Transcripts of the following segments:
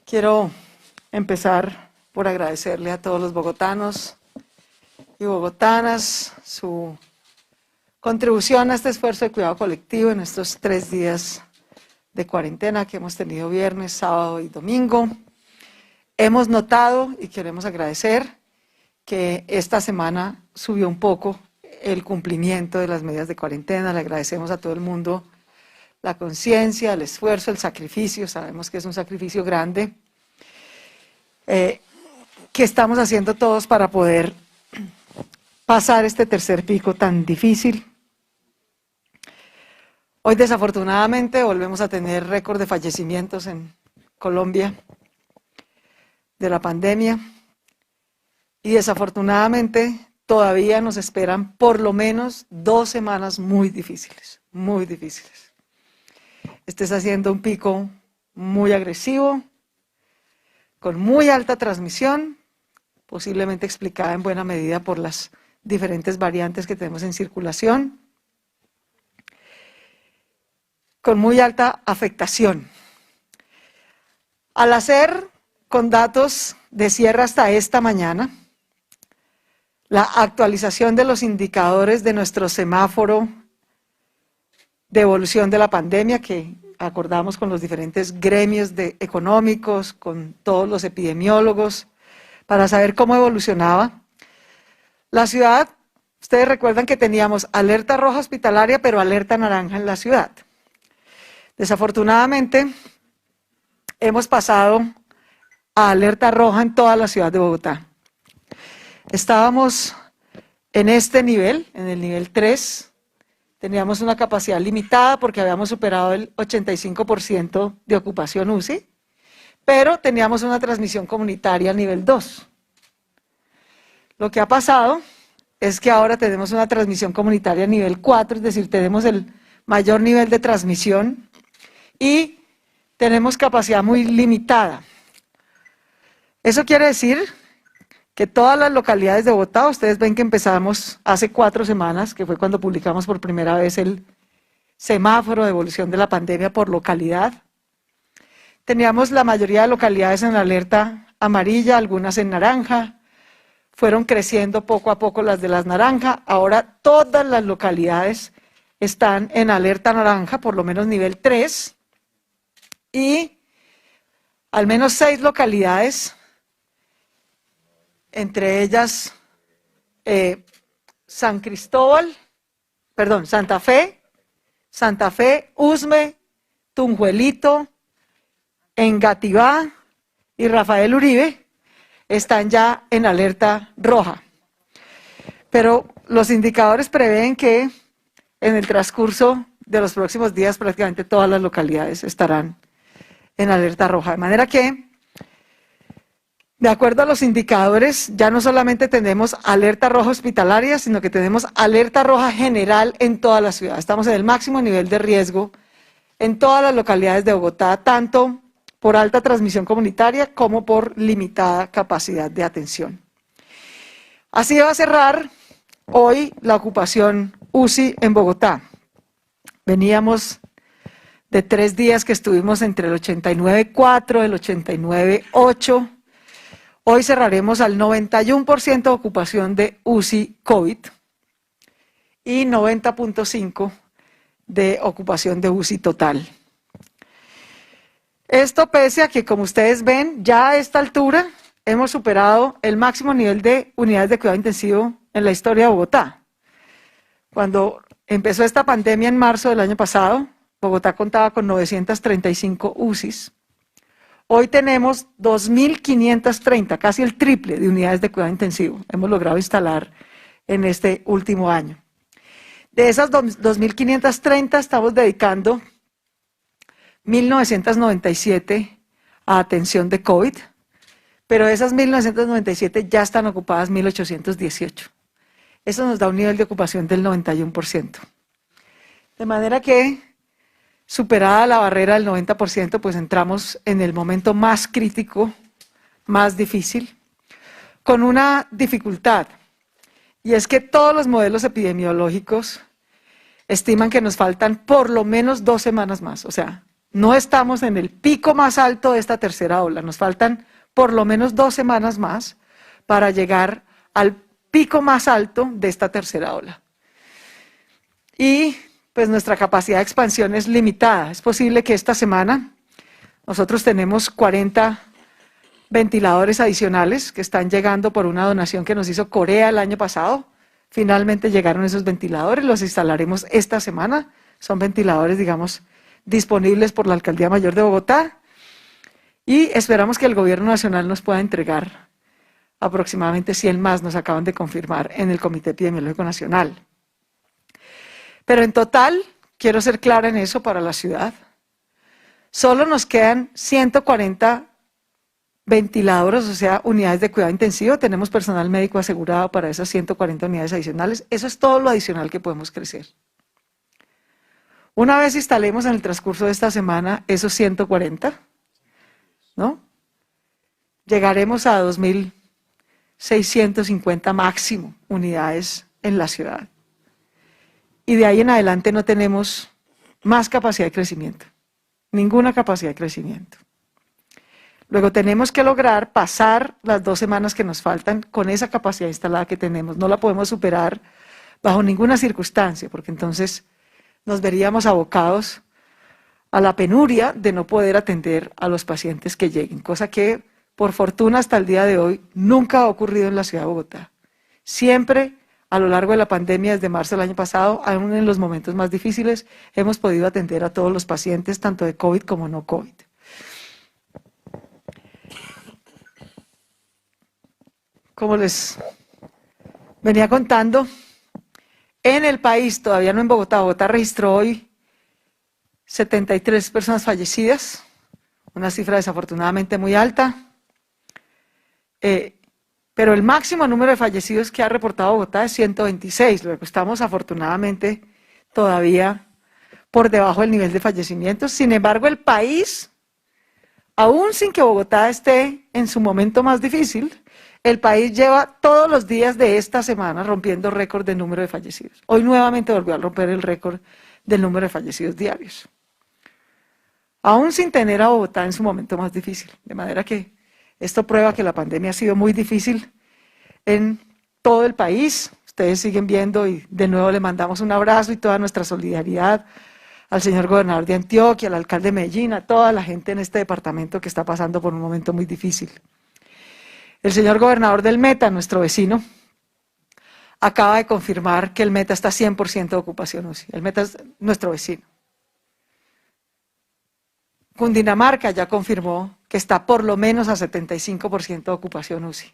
Quiero empezar por agradecerle a todos los bogotanos y bogotanas su contribución a este esfuerzo de cuidado colectivo en estos 3 días de cuarentena que hemos tenido viernes, sábado y domingo. Hemos notado y queremos agradecer que esta semana subió un poco el cumplimiento de las medidas de cuarentena. Le agradecemos a todo el mundo la conciencia, el esfuerzo, el sacrificio. Sabemos que es un sacrificio grande que estamos haciendo todos para poder pasar este tercer pico tan difícil. Hoy desafortunadamente volvemos a tener récord de fallecimientos en Colombia de la pandemia y desafortunadamente todavía nos esperan por lo menos 2 semanas muy difíciles, muy difíciles. Este está siendo un pico muy agresivo, con muy alta transmisión, posiblemente explicada en buena medida por las diferentes variantes que tenemos en circulación, con muy alta afectación. Al hacer con datos de cierre hasta esta mañana, la actualización de los indicadores de nuestro semáforo de evolución de la pandemia que acordamos con los diferentes gremios económicos, con todos los epidemiólogos, para saber cómo evolucionaba. La ciudad, ustedes recuerdan que teníamos alerta roja hospitalaria, pero alerta naranja en la ciudad. Desafortunadamente, hemos pasado a alerta roja en toda la ciudad de Bogotá. Estábamos en este nivel, en el nivel 3, teníamos una capacidad limitada porque habíamos superado el 85% de ocupación UCI, pero teníamos una transmisión comunitaria a nivel 2. Lo que ha pasado es que ahora tenemos una transmisión comunitaria a nivel 4, es decir, tenemos el mayor nivel de transmisión y tenemos capacidad muy limitada. Eso quiere decir que todas las localidades de Bogotá, ustedes ven que empezamos hace 4 semanas, que fue cuando publicamos por primera vez el semáforo de evolución de la pandemia por localidad. Teníamos la mayoría de localidades en alerta amarilla, algunas en naranja, fueron creciendo poco a poco las de las naranja, ahora todas las localidades están en alerta naranja, por lo menos nivel 3, y al menos 6 localidades, entre ellas Santa Fe, Usme, Tunjuelito, Engativá y Rafael Uribe, están ya en alerta roja. Pero los indicadores prevén que en el transcurso de los próximos días prácticamente todas las localidades estarán en alerta roja. De manera que, de acuerdo a los indicadores, ya no solamente tenemos alerta roja hospitalaria, sino que tenemos alerta roja general en toda la ciudad. Estamos en el máximo nivel de riesgo en todas las localidades de Bogotá, tanto por alta transmisión comunitaria como por limitada capacidad de atención. Así va a cerrar hoy la ocupación UCI en Bogotá. Veníamos de 3 días que estuvimos entre el 89,4, el 89,8. Hoy cerraremos al 91% de ocupación de UCI COVID y 90,5% de ocupación de UCI total. Esto pese a que, como ustedes ven, ya a esta altura hemos superado el máximo nivel de unidades de cuidado intensivo en la historia de Bogotá. Cuando empezó esta pandemia en marzo del año pasado, Bogotá contaba con 935 UCIs. Hoy tenemos 2.530, casi el triple de unidades de cuidado intensivo. Hemos logrado instalar en este último año. De esas 2.530 estamos dedicando 1.997 a atención de COVID, pero de esas 1.997 ya están ocupadas 1.818. Eso nos da un nivel de ocupación del 91%. De manera que, superada la barrera del 90%, pues entramos en el momento más crítico, más difícil, con una dificultad, y es que todos los modelos epidemiológicos estiman que nos faltan por lo menos 2 semanas más, o sea, no estamos en el pico más alto de esta tercera ola. Nos faltan por lo menos 2 semanas más para llegar al pico más alto de esta tercera ola. Y pues nuestra capacidad de expansión es limitada. Es posible que esta semana nosotros tenemos 40 ventiladores adicionales que están llegando por una donación que nos hizo Corea el año pasado. Finalmente llegaron esos ventiladores, los instalaremos esta semana. Son ventiladores, digamos, disponibles por la Alcaldía Mayor de Bogotá. Y esperamos que el Gobierno Nacional nos pueda entregar aproximadamente 100 más, nos acaban de confirmar en el Comité Epidemiológico Nacional. Pero en total, quiero ser clara en eso para la ciudad, solo nos quedan 140 ventiladores, o sea, unidades de cuidado intensivo. Tenemos personal médico asegurado para esas 140 unidades adicionales. Eso es todo lo adicional que podemos crecer. Una vez instalemos en el transcurso de esta semana esos 140, ¿no? Llegaremos a 2.650 máximo unidades en la ciudad. Y de ahí en adelante no tenemos más capacidad de crecimiento, ninguna capacidad de crecimiento. Luego tenemos que lograr pasar las 2 semanas que nos faltan con esa capacidad instalada que tenemos. No la podemos superar bajo ninguna circunstancia, porque entonces nos veríamos abocados a la penuria de no poder atender a los pacientes que lleguen, cosa que por fortuna hasta el día de hoy nunca ha ocurrido en la ciudad de Bogotá. Siempre a lo largo de la pandemia, desde marzo del año pasado, aún en los momentos más difíciles, hemos podido atender a todos los pacientes, tanto de COVID como no COVID. Como les venía contando, en el país, todavía no en Bogotá, Bogotá registró hoy 73 personas fallecidas, una cifra desafortunadamente muy alta, pero el máximo número de fallecidos que ha reportado Bogotá es 126, luego estamos afortunadamente todavía por debajo del nivel de fallecimientos. Sin embargo, el país, aún sin que Bogotá esté en su momento más difícil, el país lleva todos los días de esta semana rompiendo récord de número de fallecidos. Hoy nuevamente volvió a romper el récord del número de fallecidos diarios. Aún sin tener a Bogotá en su momento más difícil. De manera que esto prueba que la pandemia ha sido muy difícil en todo el país. Ustedes siguen viendo y de nuevo le mandamos un abrazo y toda nuestra solidaridad al señor gobernador de Antioquia, al alcalde de Medellín, a toda la gente en este departamento que está pasando por un momento muy difícil. El señor gobernador del Meta, nuestro vecino, acaba de confirmar que el Meta está 100% de ocupación UCI. El Meta es nuestro vecino. Cundinamarca ya confirmó que está por lo menos a 75% de ocupación UCI.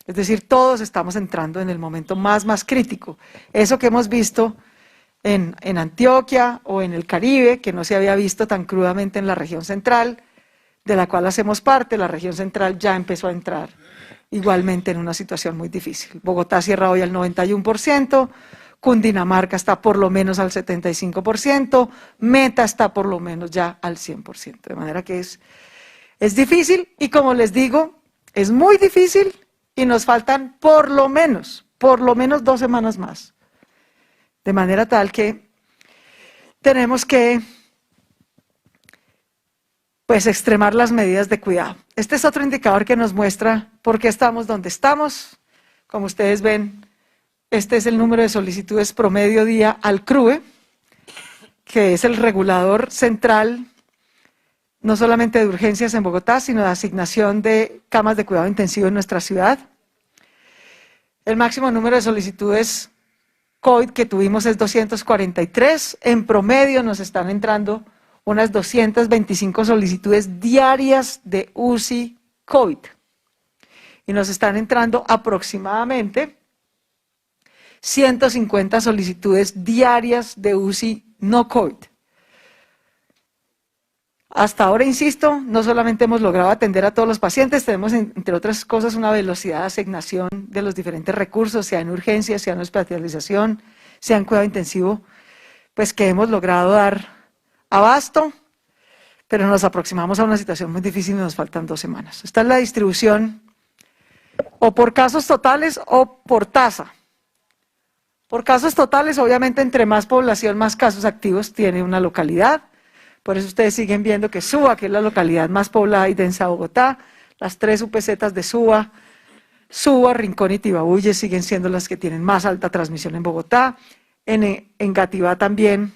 Es decir, todos estamos entrando en el momento más crítico. Eso que hemos visto en Antioquia o en el Caribe, que no se había visto tan crudamente en la región central, de la cual hacemos parte, la región central ya empezó a entrar igualmente en una situación muy difícil. Bogotá cierra hoy al 91%, Cundinamarca está por lo menos al 75%, Meta está por lo menos ya al 100%. De manera que es difícil y, como les digo, es muy difícil y nos faltan por lo menos 2 semanas más. De manera tal que tenemos que extremar las medidas de cuidado. Este es otro indicador que nos muestra por qué estamos donde estamos. Como ustedes ven, este es el número de solicitudes promedio día al CRUE, que es el regulador central, no solamente de urgencias en Bogotá, sino de asignación de camas de cuidado intensivo en nuestra ciudad. El máximo número de solicitudes COVID que tuvimos es 243. En promedio nos están entrando unas 225 solicitudes diarias de UCI COVID. Y nos están entrando aproximadamente 150 solicitudes diarias de UCI no COVID. Hasta ahora, insisto, no solamente hemos logrado atender a todos los pacientes, tenemos, entre otras cosas, una velocidad de asignación de los diferentes recursos, sea en urgencia, sea en hospitalización, sea en cuidado intensivo, pues que hemos logrado dar abasto, pero nos aproximamos a una situación muy difícil y nos faltan 2 semanas. Esta es la distribución o por casos totales o por tasa. Por casos totales, obviamente, entre más población, más casos activos tiene una localidad. Por eso ustedes siguen viendo que Suba, que es la localidad más poblada y densa de Bogotá, las 3 UPZs de Suba, Rincón y Tibabuyes siguen siendo las que tienen más alta transmisión en Bogotá. En Gativá también,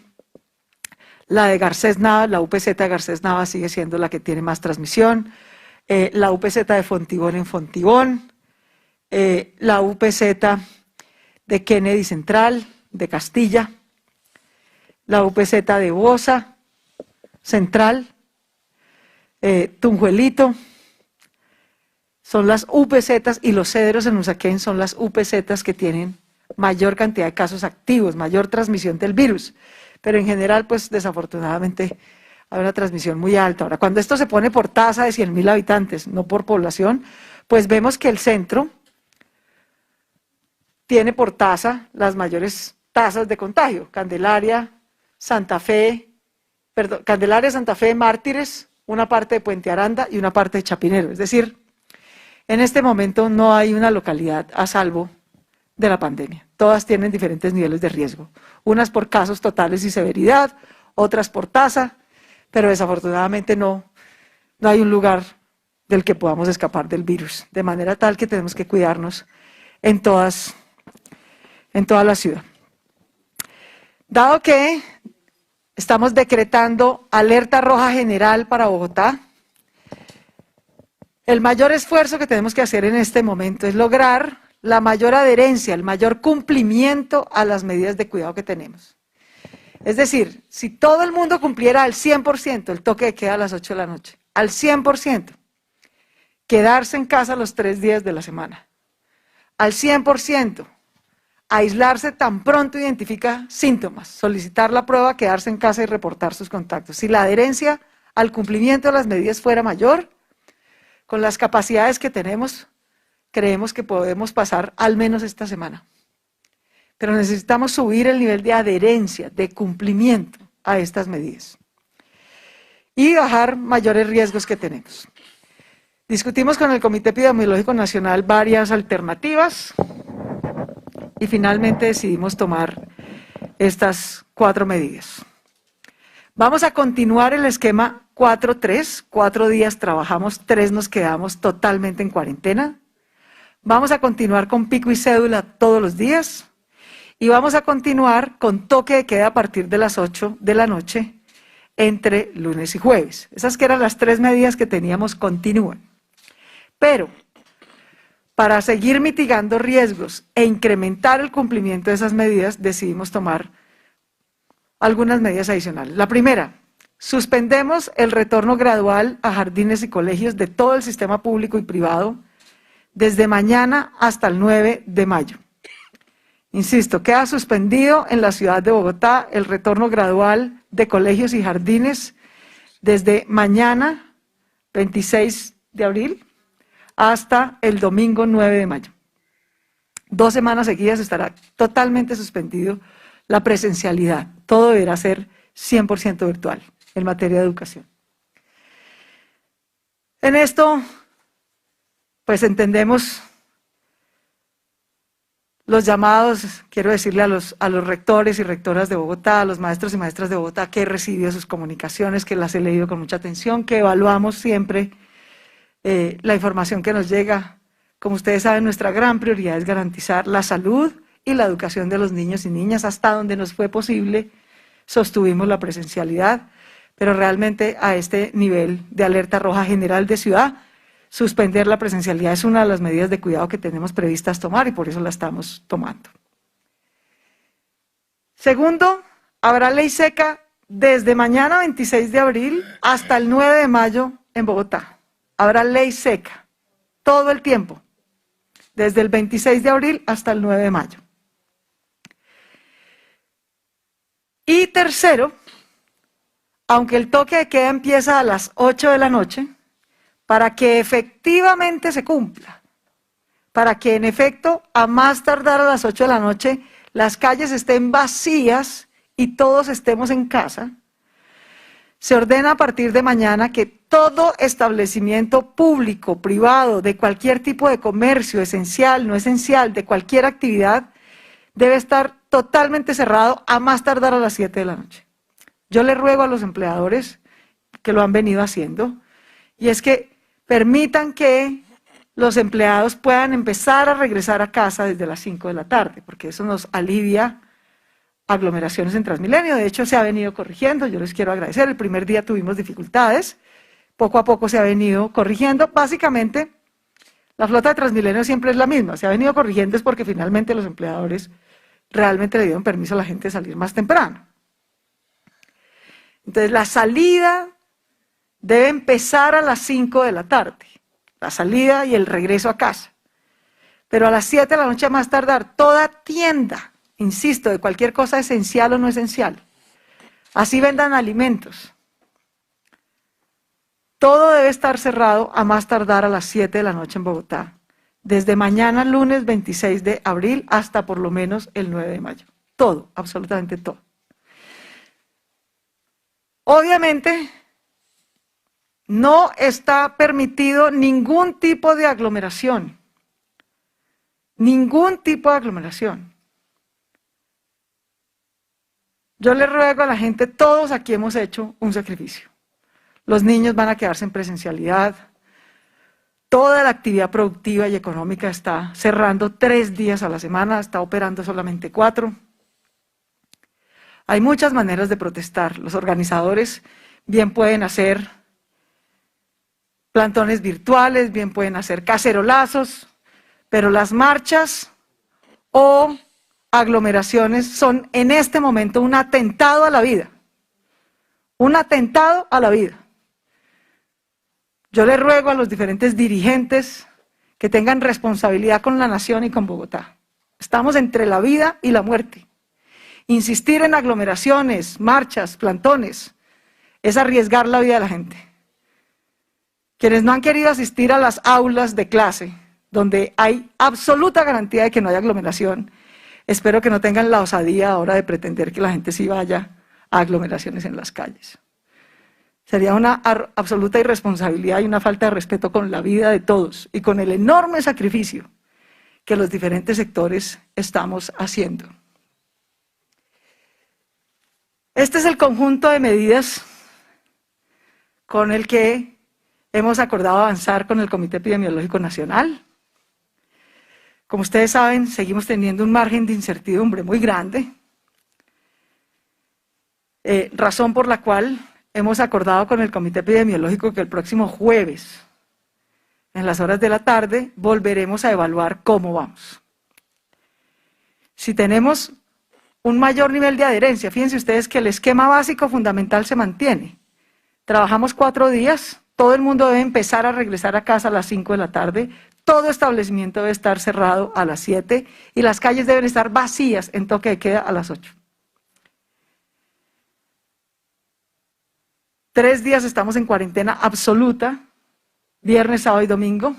la de Garcés Nava, la UPZ de Garcés Nava sigue siendo la que tiene más transmisión. La UPZ de Fontibón en Fontibón, la UPZ de Kennedy Central, de Castilla, la UPZ de Bosa Central, Tunjuelito, son las UPZs, y los Cedros en Usaquén son las UPZs que tienen mayor cantidad de casos activos, mayor transmisión del virus, pero en general, pues desafortunadamente hay una transmisión muy alta. Ahora, cuando esto se pone por tasa de 100.000 habitantes, no por población, pues vemos que el centro tiene por tasa las mayores tasas de contagio. Candelaria, Santa Fe, Mártires, una parte de Puente Aranda y una parte de Chapinero. Es decir, en este momento no hay una localidad a salvo de la pandemia. Todas tienen diferentes niveles de riesgo. Unas por casos totales y severidad, otras por tasa, pero desafortunadamente no hay un lugar del que podamos escapar del virus. De manera tal que tenemos que cuidarnos en toda la ciudad. Dado que estamos decretando alerta roja general para Bogotá, el mayor esfuerzo que tenemos que hacer en este momento es lograr la mayor adherencia, el mayor cumplimiento a las medidas de cuidado que tenemos. Es decir, si todo el mundo cumpliera al 100% el toque de queda a las 8 de la noche, al 100%, quedarse en casa los 3 días de la semana, al 100%, aislarse tan pronto identifica síntomas, solicitar la prueba, quedarse en casa y reportar sus contactos. Si la adherencia al cumplimiento de las medidas fuera mayor, con las capacidades que tenemos, creemos que podemos pasar al menos esta semana. Pero necesitamos subir el nivel de adherencia, de cumplimiento a estas medidas y bajar mayores riesgos que tenemos. Discutimos con el Comité Epidemiológico Nacional varias alternativas y finalmente decidimos tomar estas 4 medidas. Vamos a continuar el esquema 4-3, 4 días trabajamos, 3 nos quedamos totalmente en cuarentena. Vamos a continuar con pico y cédula todos los días y vamos a continuar con toque de queda a partir de las 8 de la noche entre lunes y jueves. Esas que eran las 3 medidas que teníamos continúan. Pero para seguir mitigando riesgos e incrementar el cumplimiento de esas medidas, decidimos tomar algunas medidas adicionales. La primera, suspendemos el retorno gradual a jardines y colegios de todo el sistema público y privado desde mañana hasta el 9 de mayo. Insisto, queda suspendido en la ciudad de Bogotá el retorno gradual de colegios y jardines desde mañana, 26 de abril, hasta el domingo 9 de mayo. 2 semanas seguidas estará totalmente suspendido la presencialidad. Todo deberá ser 100% virtual en materia de educación. En esto, pues entendemos los llamados, quiero decirle a los rectores y rectoras de Bogotá, a los maestros y maestras de Bogotá, que he recibido sus comunicaciones, que las he leído con mucha atención, que evaluamos siempre la información que nos llega. Como ustedes saben, nuestra gran prioridad es garantizar la salud y la educación de los niños y niñas. Hasta donde nos fue posible, sostuvimos la presencialidad, pero realmente a este nivel de alerta roja general de ciudad, suspender la presencialidad es una de las medidas de cuidado que tenemos previstas tomar y por eso la estamos tomando. Segundo, habrá ley seca desde mañana 26 de abril hasta el 9 de mayo en Bogotá. Habrá ley seca todo el tiempo, desde el 26 de abril hasta el 9 de mayo. Y tercero, aunque el toque de queda empieza a las 8 de la noche, para que efectivamente se cumpla, para que en efecto a más tardar a las 8 de la noche las calles estén vacías y todos estemos en casa, se ordena a partir de mañana que todo establecimiento público, privado, de cualquier tipo de comercio, esencial, no esencial, de cualquier actividad, debe estar totalmente cerrado a más tardar a las 7 de la noche. Yo le ruego a los empleadores que lo han venido haciendo, y es que permitan que los empleados puedan empezar a regresar a casa desde las 5 de la tarde, porque eso nos alivia aglomeraciones en Transmilenio. De hecho, se ha venido corrigiendo, yo les quiero agradecer. El primer día tuvimos dificultades, poco a poco se ha venido corrigiendo. Básicamente, la flota de Transmilenio siempre es la misma, se ha venido corrigiendo es porque finalmente los empleadores realmente le dieron permiso a la gente de salir más temprano. Entonces, la salida debe empezar a las 5 de la tarde, la salida y el regreso a casa. Pero a las 7 de la noche a más tardar, toda tienda, insisto, de cualquier cosa esencial o no esencial, así vendan alimentos, todo debe estar cerrado a más tardar a las 7 de la noche en Bogotá, desde mañana lunes 26 de abril hasta por lo menos el 9 de mayo. Todo, absolutamente todo. Obviamente, no está permitido ningún tipo de aglomeración. Ningún tipo de aglomeración. Yo le ruego a la gente, todos aquí hemos hecho un sacrificio. Los niños van a quedarse en presencialidad. Toda la actividad productiva y económica está cerrando 3 días a la semana, está operando solamente 4. Hay muchas maneras de protestar. Los organizadores bien pueden hacer plantones virtuales, bien pueden hacer cacerolazos, pero las marchas o aglomeraciones son en este momento un atentado a la vida. Un atentado a la vida. Yo le ruego a los diferentes dirigentes que tengan responsabilidad con la nación y con Bogotá. Estamos entre la vida y la muerte. Insistir en aglomeraciones, marchas, plantones, es arriesgar la vida de la gente. Quienes no han querido asistir a las aulas de clase, donde hay absoluta garantía de que no hay aglomeración, espero que no tengan la osadía ahora de pretender que la gente sí vaya a aglomeraciones en las calles. Sería una absoluta irresponsabilidad y una falta de respeto con la vida de todos y con el enorme sacrificio que los diferentes sectores estamos haciendo. Este es el conjunto de medidas con el que hemos acordado avanzar con el Comité Epidemiológico Nacional. Como ustedes saben, seguimos teniendo un margen de incertidumbre muy grande, razón por la cual hemos acordado con el Comité Epidemiológico que el próximo jueves, en las horas de la tarde, volveremos a evaluar cómo vamos. Si tenemos un mayor nivel de adherencia, fíjense ustedes que el esquema básico fundamental se mantiene. Trabajamos 4 días, todo el mundo debe empezar a regresar a casa a las 5 de la tarde, todo establecimiento debe estar cerrado a las 7 y las calles deben estar vacías en toque de queda a las 8. 3 días estamos en cuarentena absoluta, viernes, sábado y domingo.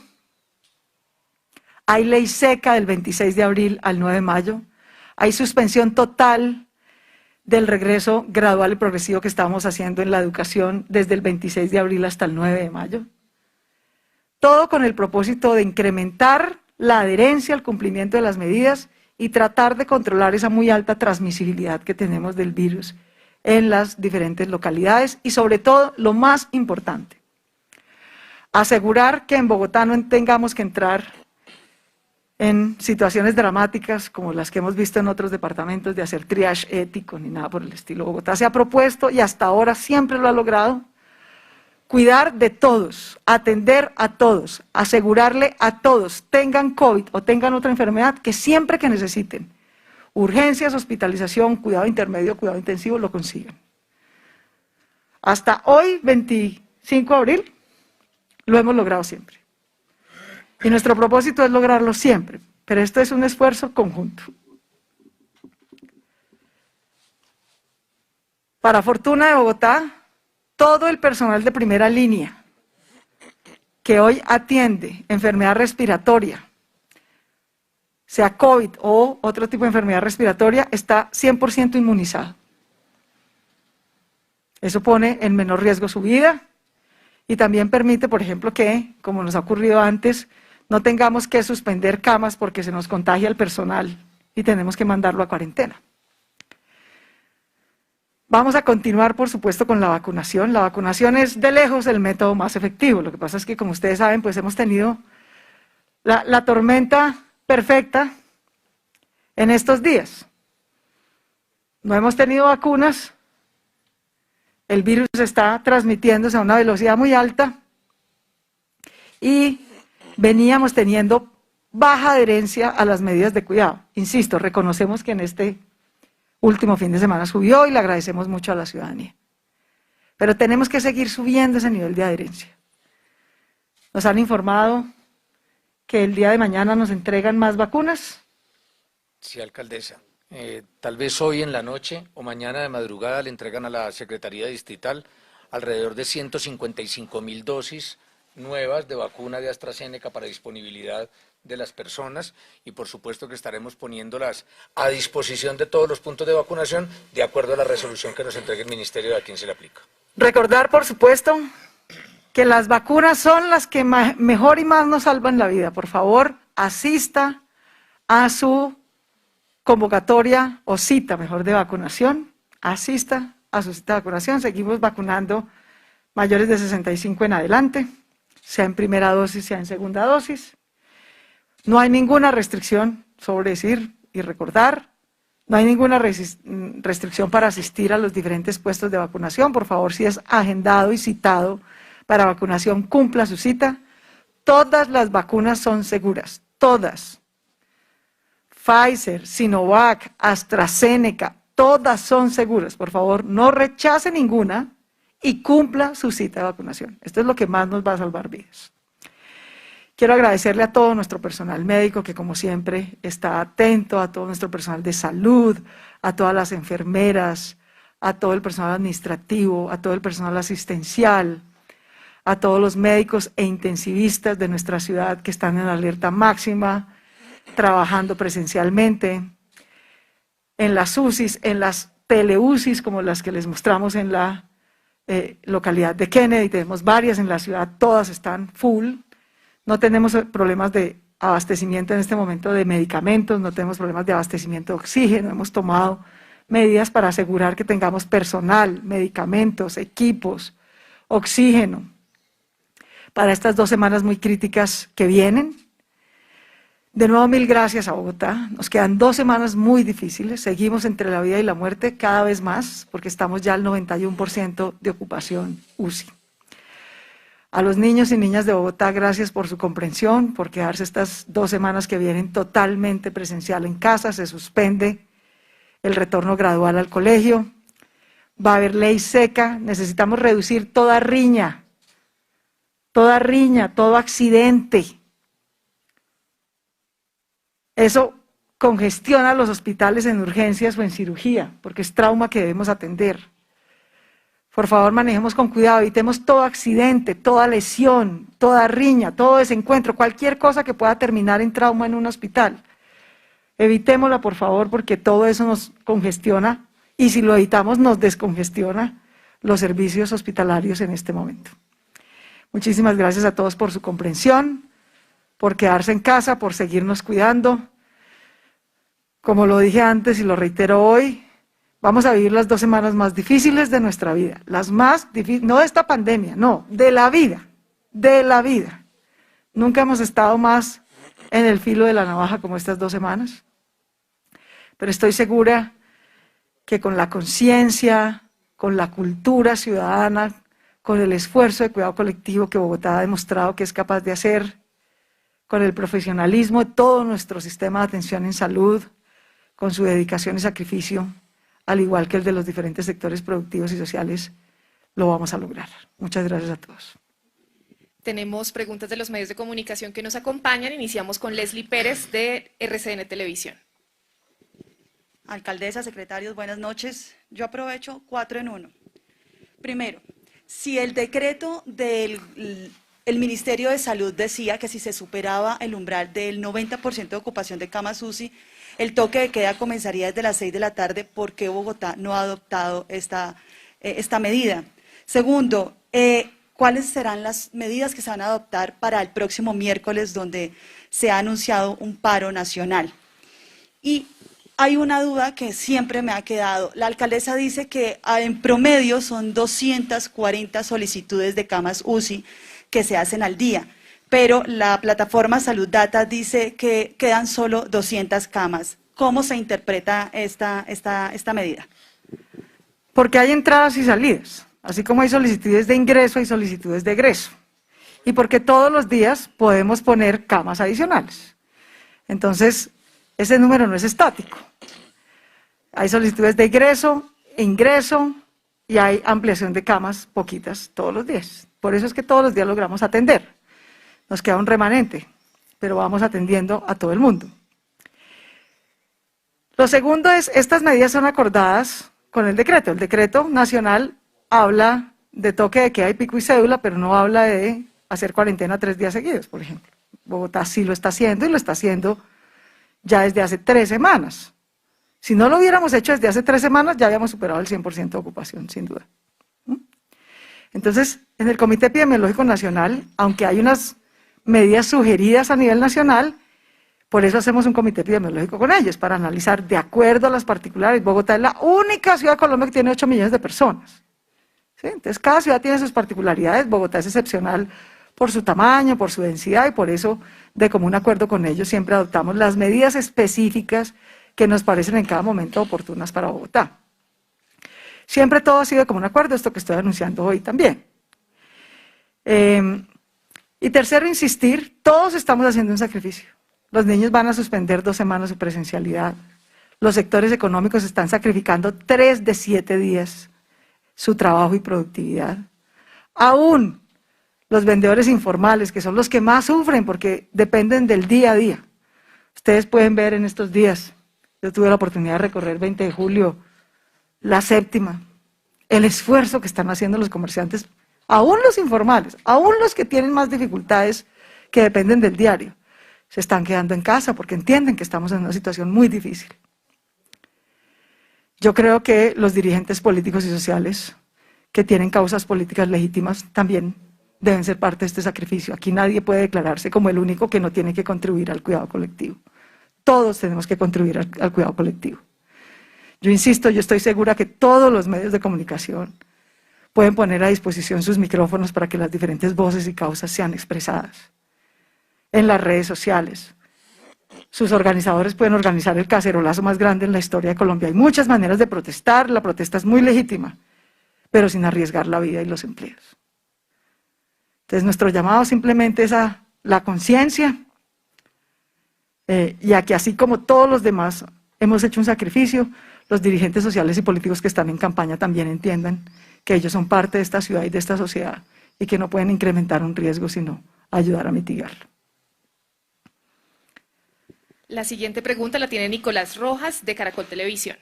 Hay ley seca del 26 de abril al 9 de mayo. Hay suspensión total del regreso gradual y progresivo que estamos haciendo en la educación desde el 26 de abril hasta el 9 de mayo. Todo con el propósito de incrementar la adherencia al cumplimiento de las medidas y tratar de controlar esa muy alta transmisibilidad que tenemos del virus en las diferentes localidades y sobre todo, lo más importante, asegurar que en Bogotá no tengamos que entrar en situaciones dramáticas como las que hemos visto en otros departamentos de hacer triage ético ni nada por el estilo. Bogotá se ha propuesto y hasta ahora siempre lo ha logrado, cuidar de todos, atender a todos, asegurarle a todos, tengan COVID o tengan otra enfermedad, que siempre que necesiten urgencias, hospitalización, cuidado intermedio, cuidado intensivo, lo consigan. Hasta hoy, 25 de abril, lo hemos logrado siempre. Y nuestro propósito es lograrlo siempre, pero esto es un esfuerzo conjunto. Para fortuna de Bogotá, todo el personal de primera línea que hoy atiende enfermedad respiratoria, sea COVID o otro tipo de enfermedad respiratoria, está 100% inmunizado. Eso pone en menor riesgo su vida y también permite, por ejemplo, que, como nos ha ocurrido antes, no tengamos que suspender camas porque se nos contagia el personal y tenemos que mandarlo a cuarentena. Vamos a continuar, por supuesto, con la vacunación. La vacunación es de lejos el método más efectivo. Lo que pasa es que, como ustedes saben, pues hemos tenido la tormenta perfecta en estos días. No hemos tenido vacunas, el virus está transmitiéndose a una velocidad muy alta y veníamos teniendo baja adherencia a las medidas de cuidado. Insisto, reconocemos que en este último fin de semana subió y le agradecemos mucho a la ciudadanía. Pero tenemos que seguir subiendo ese nivel de adherencia. Nos han informado que el día de mañana nos entregan más vacunas. Sí, alcaldesa. Tal vez hoy en la noche o mañana de madrugada le entregan a la Secretaría Distrital alrededor de 155.000 dosis nuevas de vacuna de AstraZeneca para disponibilidad de las personas y por supuesto que estaremos poniéndolas a disposición de todos los puntos de vacunación de acuerdo a la resolución que nos entregue el Ministerio de a quién se le aplica. Recordar, por supuesto, que las vacunas son las que mejor y más nos salvan la vida. Por favor, asista a su convocatoria o cita, mejor, de vacunación. Asista a su cita de vacunación. Seguimos vacunando mayores de 65 en adelante, sea en primera dosis, sea en segunda dosis. No hay ninguna restricción sobre decir y recordar. No hay ninguna restricción para asistir a los diferentes puestos de vacunación. Por favor, si es agendado y citado para vacunación, cumpla su cita. Todas las vacunas son seguras, todas. Pfizer, Sinovac, AstraZeneca, todas son seguras. Por favor, no rechace ninguna y cumpla su cita de vacunación. Esto es lo que más nos va a salvar vidas. Quiero agradecerle a todo nuestro personal médico que, como siempre, está atento, a todo nuestro personal de salud, a todas las enfermeras, a todo el personal administrativo, a todo el personal asistencial, a todos los médicos e intensivistas de nuestra ciudad que están en alerta máxima, trabajando presencialmente, en las UCIs, en las tele-UCIs, como las que les mostramos en la localidad de Kennedy. Tenemos varias en la ciudad, todas están full. No tenemos problemas de abastecimiento en este momento de medicamentos, no tenemos problemas de abastecimiento de oxígeno. Hemos tomado medidas para asegurar que tengamos personal, medicamentos, equipos, oxígeno para estas 2 semanas muy críticas que vienen. De nuevo, mil gracias a Bogotá. Nos quedan 2 semanas muy difíciles. Seguimos entre la vida y la muerte cada vez más, porque estamos ya al 91% de ocupación UCI. A los niños y niñas de Bogotá, gracias por su comprensión, por quedarse estas 2 semanas que vienen totalmente presencial en casa. Se suspende el retorno gradual al colegio. Va a haber ley seca. Necesitamos reducir toda riña, todo accidente. Eso congestiona los hospitales en urgencias o en cirugía, porque es trauma que debemos atender. Por favor, manejemos con cuidado, evitemos todo accidente, toda lesión, toda riña, todo desencuentro, cualquier cosa que pueda terminar en trauma en un hospital. Evitémosla, por favor, porque todo eso nos congestiona y si lo evitamos nos descongestiona los servicios hospitalarios en este momento. Muchísimas gracias a todos por su comprensión, por quedarse en casa, por seguirnos cuidando. Como lo dije antes y lo reitero hoy, vamos a vivir las 2 semanas más difíciles de nuestra vida, las más difíciles, no de esta pandemia, no, de la vida, de la vida. Nunca hemos estado más en el filo de la navaja como estas 2 semanas, pero estoy segura que con la conciencia, con la cultura ciudadana, con el esfuerzo de cuidado colectivo que Bogotá ha demostrado que es capaz de hacer, con el profesionalismo de todo nuestro sistema de atención en salud, con su dedicación y sacrificio, al igual que el de los diferentes sectores productivos y sociales, lo vamos a lograr. Muchas gracias a todos. Tenemos preguntas de los medios de comunicación que nos acompañan. Iniciamos con Leslie Pérez de RCN Televisión. Alcaldesa, secretarios, buenas noches. Yo aprovecho 4 en 1. Primero, si el decreto del Ministerio de Salud decía que si se superaba el umbral del 90% de ocupación de camas UCI, el toque de queda comenzaría desde las 6 de la tarde, ¿por qué Bogotá no ha adoptado esta medida? Segundo, ¿cuáles serán las medidas que se van a adoptar para el próximo miércoles, donde se ha anunciado un paro nacional? Y hay una duda que siempre me ha quedado. La alcaldesa dice que en promedio son 240 solicitudes de camas UCI que se hacen al día, pero la plataforma Salud Data dice que quedan solo 200 camas. ¿Cómo se interpreta esta medida? Porque hay entradas y salidas, así como hay solicitudes de ingreso, hay solicitudes de egreso. Y porque todos los días podemos poner camas adicionales. Entonces, ese número no es estático. Hay solicitudes de ingreso y hay ampliación de camas, poquitas, todos los días. Por eso es que todos los días logramos atender. Nos queda un remanente, pero vamos atendiendo a todo el mundo. Lo segundo es, estas medidas son acordadas con el decreto. El decreto nacional habla de toque de queda y pico y cédula, pero no habla de hacer cuarentena 3 días seguidos, por ejemplo. Bogotá sí lo está haciendo y lo está haciendo ya desde hace 3 semanas. Si no lo hubiéramos hecho desde hace 3 semanas, ya habíamos superado el 100% de ocupación, sin duda. Entonces, en el Comité Epidemiológico Nacional, aunque hay unas medidas sugeridas a nivel nacional, por eso hacemos un comité epidemiológico con ellos, para analizar de acuerdo a las particulares. Bogotá es la única ciudad de Colombia que tiene 8 millones de personas. ¿Sí? Entonces, cada ciudad tiene sus particularidades. Bogotá es excepcional por su tamaño, por su densidad, y por eso, de común acuerdo con ellos, siempre adoptamos las medidas específicas que nos parecen en cada momento oportunas para Bogotá. Siempre todo ha sido de común acuerdo, esto que estoy anunciando hoy también. Y tercero, insistir, todos estamos haciendo un sacrificio. Los niños van a suspender 2 semanas su presencialidad. Los sectores económicos están sacrificando 3 de 7 días su trabajo y productividad. Aún los vendedores informales, que son los que más sufren porque dependen del día a día. Ustedes pueden ver en estos días, yo tuve la oportunidad de recorrer 20 de julio, la séptima, el esfuerzo que están haciendo los comerciantes, aún los informales, aún los que tienen más dificultades que dependen del diario, se están quedando en casa porque entienden que estamos en una situación muy difícil. Yo creo que los dirigentes políticos y sociales que tienen causas políticas legítimas también deben ser parte de este sacrificio. Aquí nadie puede declararse como el único que no tiene que contribuir al cuidado colectivo. Todos tenemos que contribuir al cuidado colectivo. Yo insisto, yo estoy segura que todos los medios de comunicación pueden poner a disposición sus micrófonos para que las diferentes voces y causas sean expresadas. En las redes sociales, sus organizadores pueden organizar el cacerolazo más grande en la historia de Colombia. Hay muchas maneras de protestar, la protesta es muy legítima, pero sin arriesgar la vida y los empleos. Entonces nuestro llamado simplemente es a la conciencia y a que así como todos los demás hemos hecho un sacrificio, los dirigentes sociales y políticos que están en campaña también entiendan que ellos son parte de esta ciudad y de esta sociedad y que no pueden incrementar un riesgo sino ayudar a mitigarlo. La siguiente pregunta la tiene Nicolás Rojas, de Caracol Televisión.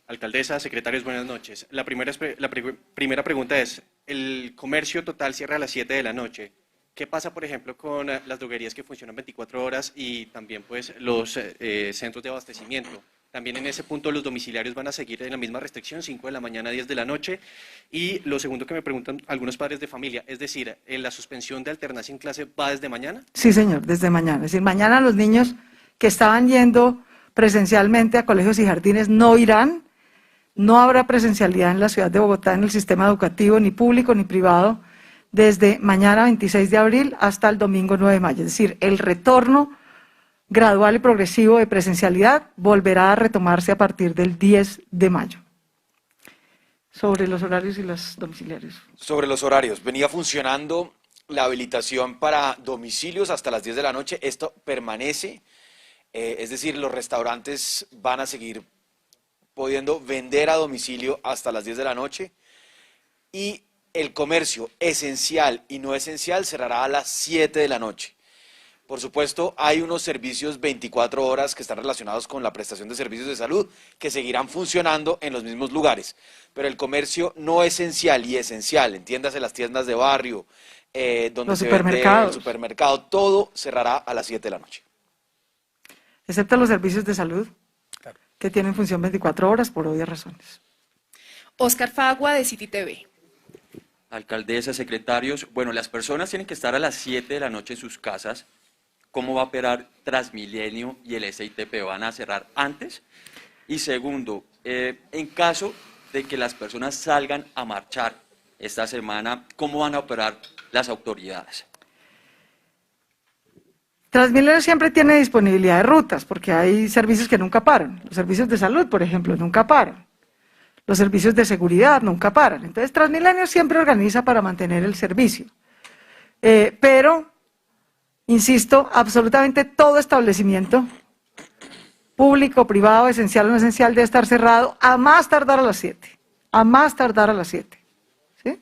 Alcaldesa, secretarios, buenas noches. La primera pregunta es, el comercio total cierra a las 7 de la noche. ¿Qué pasa, por ejemplo, con las droguerías que funcionan 24 horas y también pues, los centros de abastecimiento? También en ese punto los domiciliarios van a seguir en la misma restricción, 5 de la mañana, 10 de la noche. Y lo segundo que me preguntan algunos padres de familia, es decir, ¿la suspensión de alternancia en clase va desde mañana? Sí, señor, desde mañana. Es decir, mañana los niños que estaban yendo presencialmente a colegios y jardines no irán. No habrá presencialidad en la ciudad de Bogotá en el sistema educativo, ni público ni privado, desde mañana 26 de abril hasta el domingo 9 de mayo. Es decir, el retorno gradual y progresivo de presencialidad volverá a retomarse a partir del 10 de mayo. Sobre los horarios y los domiciliarios. Sobre los horarios, venía funcionando la habilitación para domicilios hasta las 10 de la noche, esto permanece, es decir, los restaurantes van a seguir pudiendo vender a domicilio hasta las 10 de la noche y el comercio esencial y no esencial cerrará a las 7 de la noche. Por supuesto, hay unos servicios 24 horas que están relacionados con la prestación de servicios de salud que seguirán funcionando en los mismos lugares, pero el comercio no esencial y esencial, entiéndase las tiendas de barrio, donde los se vende el supermercado, todo cerrará a las 7 de la noche. Excepto los servicios de salud, que tienen función 24 horas por obvias razones. Oscar Fagua, de City TV. Alcaldesa, secretarios, bueno, las personas tienen que estar a las 7 de la noche en sus casas ¿cómo va a operar Transmilenio y el SITP? ¿Van a cerrar antes? Y segundo, en caso de que las personas salgan a marchar esta semana, ¿cómo van a operar las autoridades? Transmilenio siempre tiene disponibilidad de rutas, porque hay servicios que nunca paran. Los servicios de salud, por ejemplo, nunca paran. Los servicios de seguridad nunca paran. Entonces, Transmilenio siempre organiza para mantener el servicio. Pero, insisto, absolutamente todo establecimiento, público, privado, esencial o no esencial, debe estar cerrado a más tardar a las 7. A más tardar a las 7. ¿Sí?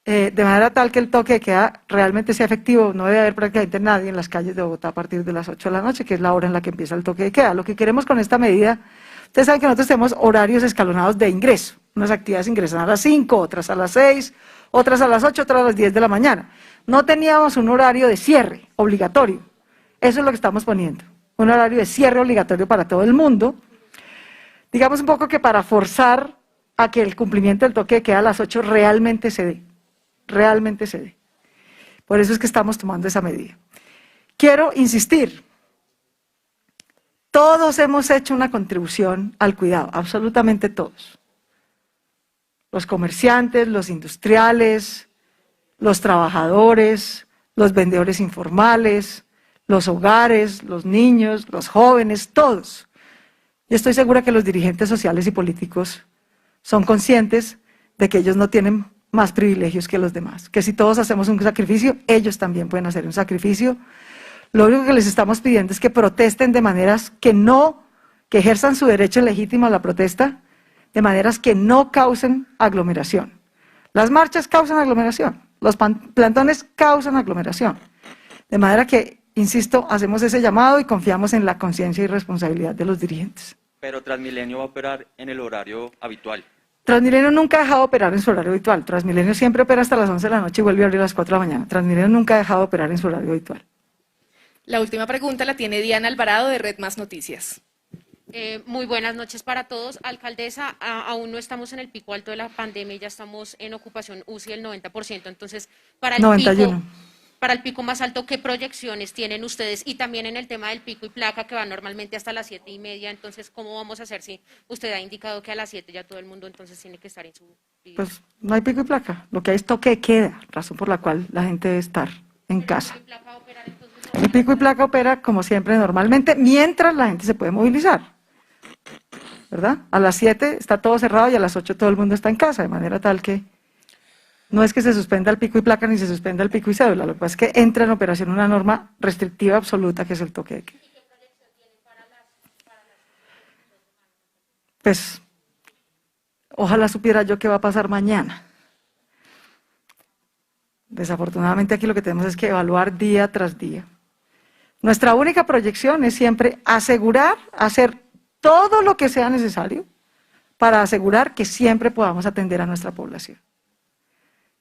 De manera tal que el toque de queda realmente sea efectivo. No debe haber prácticamente nadie en las calles de Bogotá a partir de las 8 de la noche, que es la hora en la que empieza el toque de queda. Lo que queremos con esta medida, ustedes saben que nosotros tenemos horarios escalonados de ingreso. Unas actividades ingresan a las 5, otras a las 6, otras a las 8, otras a las 10 de la mañana. No teníamos un horario de cierre obligatorio. Eso es lo que estamos poniendo. Un horario de cierre obligatorio para todo el mundo. Digamos un poco que para forzar a que el cumplimiento del toque de queda a las 8 realmente se dé. Realmente se dé. Por eso es que estamos tomando esa medida. Quiero insistir. Todos hemos hecho una contribución al cuidado, absolutamente todos. Los comerciantes, los industriales, los trabajadores, los vendedores informales, los hogares, los niños, los jóvenes, todos. Y estoy segura que los dirigentes sociales y políticos son conscientes de que ellos no tienen más privilegios que los demás, que si todos hacemos un sacrificio, ellos también pueden hacer un sacrificio. Lo único que les estamos pidiendo es que protesten de maneras que ejerzan su derecho legítimo a la protesta, de maneras que no causen aglomeración. Las marchas causan aglomeración, los plantones causan aglomeración. De manera que, insisto, hacemos ese llamado y confiamos en la conciencia y responsabilidad de los dirigentes. Pero Transmilenio va a operar en el horario habitual. Transmilenio nunca ha dejado de operar en su horario habitual. Transmilenio siempre opera hasta las 11 de la noche y vuelve a abrir a las 4 de la mañana. Transmilenio nunca ha dejado de operar en su horario habitual. La última pregunta la tiene Diana Alvarado de Red Más Noticias. Muy buenas noches para todos. Alcaldesa, aún no estamos en el pico alto de la pandemia, ya estamos en ocupación UCI del 90%. Entonces, para el 91. para el pico más alto, ¿qué proyecciones tienen ustedes? Y también en el tema del pico y placa, que va normalmente hasta las 7:30. Entonces, ¿cómo vamos a hacer si usted ha indicado que a las 7 ya todo el mundo entonces tiene que estar en su vida? Pues no hay pico y placa. Lo que hay es toque de queda, razón por la cual la gente debe estar en casa. ¿El pico y placa va a operar, entonces, El pico y placa opera como siempre normalmente, mientras la gente se puede movilizar. ¿Verdad? A las 7 está todo cerrado y a las 8 todo el mundo está en casa, de manera tal que no es que se suspenda el pico y placa ni se suspenda el pico y cédula, lo que pasa es que entra en operación una norma restrictiva absoluta que es el toque de queda. Pues, ojalá supiera yo qué va a pasar mañana. Desafortunadamente aquí lo que tenemos es que evaluar día tras día. Nuestra única proyección es siempre asegurar, hacer todo lo que sea necesario para asegurar que siempre podamos atender a nuestra población.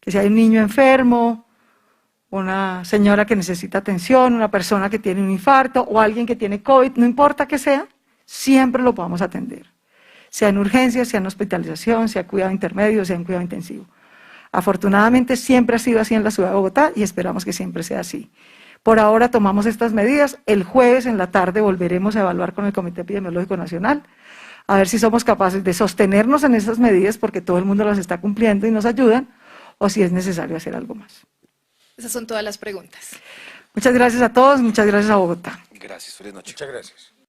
Que si hay un niño enfermo, una señora que necesita atención, una persona que tiene un infarto o alguien que tiene COVID, no importa que sea, siempre lo podamos atender. Sea en urgencias, sea en hospitalización, sea cuidado intermedio, sea en cuidado intensivo. Afortunadamente siempre ha sido así en la ciudad de Bogotá y esperamos que siempre sea así. Por ahora tomamos estas medidas. El jueves en la tarde volveremos a evaluar con el Comité Epidemiológico Nacional a ver si somos capaces de sostenernos en esas medidas porque todo el mundo las está cumpliendo y nos ayudan, o si es necesario hacer algo más. Esas son todas las preguntas. Muchas gracias a todos, muchas gracias a Bogotá. Gracias, feliz noche. Muchas gracias.